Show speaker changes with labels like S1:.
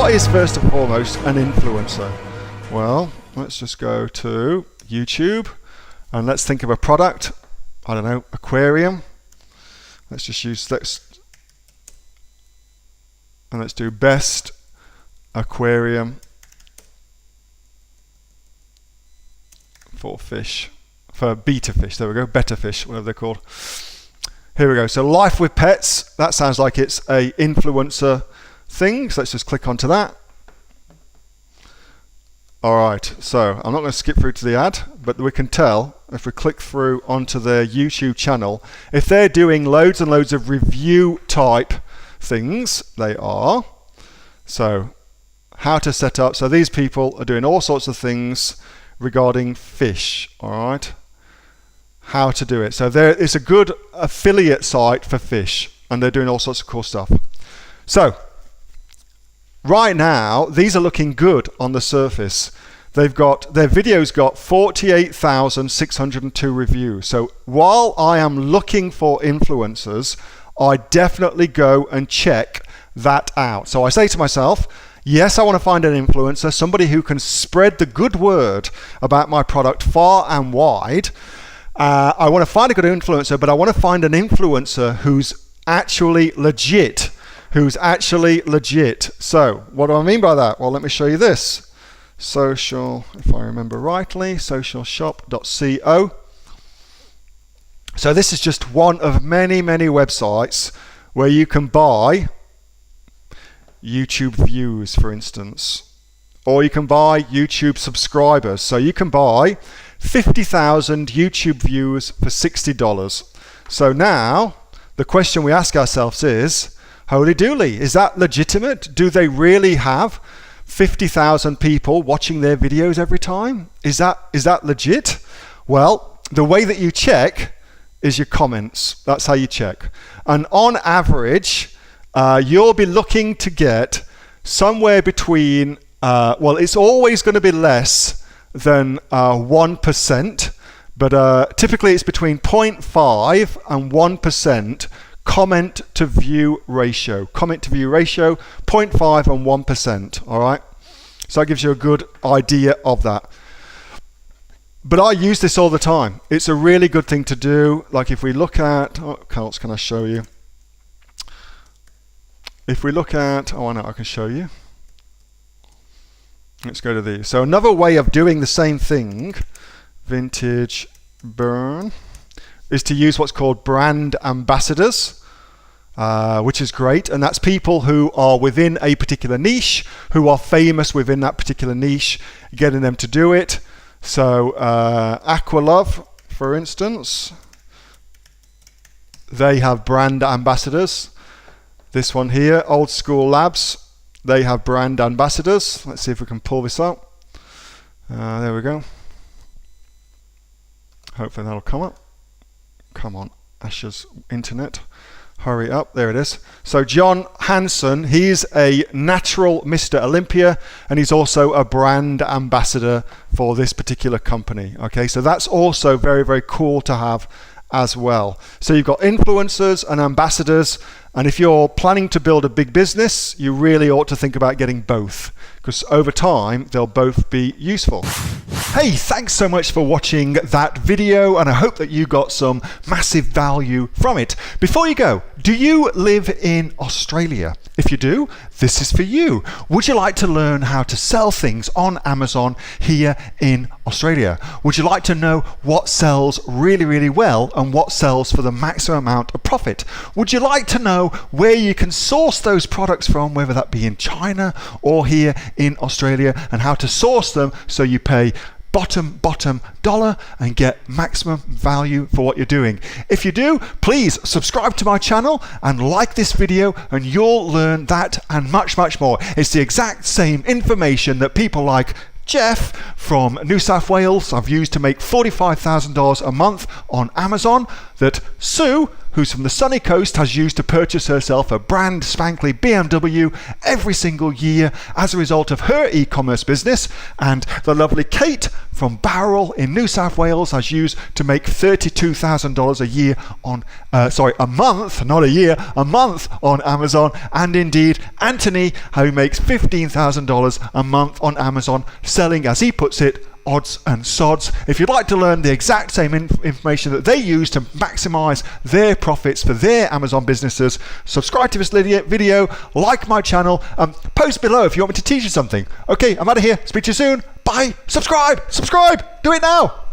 S1: what is first and foremost an influencer? Well, let's just go to YouTube and let's think of a product. I don't know, aquarium. Let's just use this. And let's do best aquarium for fish. For beta fish, there we go, better fish, whatever they're called. Here we go, so life with pets, that sounds like it's a influencer thing, so let's just click onto that. Alright, so I'm not going to skip through to the ad, but we can tell if we click through onto their YouTube channel, if they're doing loads and loads of review type things, they are. So, how to set up, so these people are doing all sorts of things regarding fish, alright? How to do it. So it's a good affiliate site for fish, and they're doing all sorts of cool stuff. So right now these are looking good on the surface. They've got their videos got 48,602 reviews. So while I am looking for influencers, I definitely go and check that out. So I say to myself, yes, I want to find an influencer, somebody who can spread the good word about my product far and wide. I want to find a good influencer, but I want to find an influencer who's actually legit. So what do I mean by that? Well, let me show you this. Social, if I remember rightly, socialshop.co. So this is just one of many, many websites where you can buy YouTube views, for instance, or you can buy YouTube subscribers. So you can buy 50,000 YouTube views for $60. So now the question we ask ourselves is, holy dooly, is that legitimate? Do they really have 50,000 people watching their videos every time? Is that legit? Well, the way that you check is your comments. That's how you check. And on average, you'll be looking to get somewhere between, well, it's always going to be less than 1%, but typically it's between 0.5 and 1% comment to view ratio. Comment to view ratio, 0.5 and 1%, all right? So that gives you a good idea of that. But I use this all the time. It's a really good thing to do. Like if we look at, what else can I show you? If we look at, oh, I know, I can show you. Let's go to these. So another way of doing the same thing, vintage burn, is to use what's called brand ambassadors, which is great. And that's people who are within a particular niche, who are famous within that particular niche, getting them to do it. So Aqualove, for instance, they have brand ambassadors. This one here, Old School Labs, they have brand ambassadors. Let's see if we can pull this up. There we go. Hopefully that'll come up. Come on, Asher's internet. Hurry up, there it is. So John Hanson, he's a natural Mr. Olympia, and he's also a brand ambassador for this particular company. Okay, so that's also very, very cool to have as well. So you've got influencers and ambassadors, and if you're planning to build a big business, you really ought to think about getting both, because over time they'll both be useful. Hey, thanks so much for watching that video, and I hope that you got some massive value from it. Before you go, do you live in Australia? If you do, this is for you. Would you like to learn how to sell things on Amazon here in Australia? Would you like to know what sells really, really well and what sells for the maximum amount of profit? Would you like to know where you can source those products from, whether that be in China or here in Australia, and how to source them so you pay bottom dollar and get maximum value for what you're doing? If you do, please subscribe to my channel and like this video, and you'll learn that and much, much more. It's the exact same information that people like Jeff from New South Wales I've used to make $45,000 a month on Amazon, that Sue who's from the sunny coast, has used to purchase herself a brand spankly BMW every single year as a result of her e-commerce business, and the lovely Kate from Bowral in New South Wales has used to make $32,000 a year on, a month, not a year, a month on Amazon, and indeed Anthony, who makes $15,000 a month on Amazon, selling, as he puts it, odds and sods. If you'd like to learn the exact same information that they use to maximize their profits for their Amazon businesses, subscribe to this video, like my channel, post below if you want me to teach you something. Okay, I'm out of here. Speak to you soon. Bye. Subscribe. Do it now.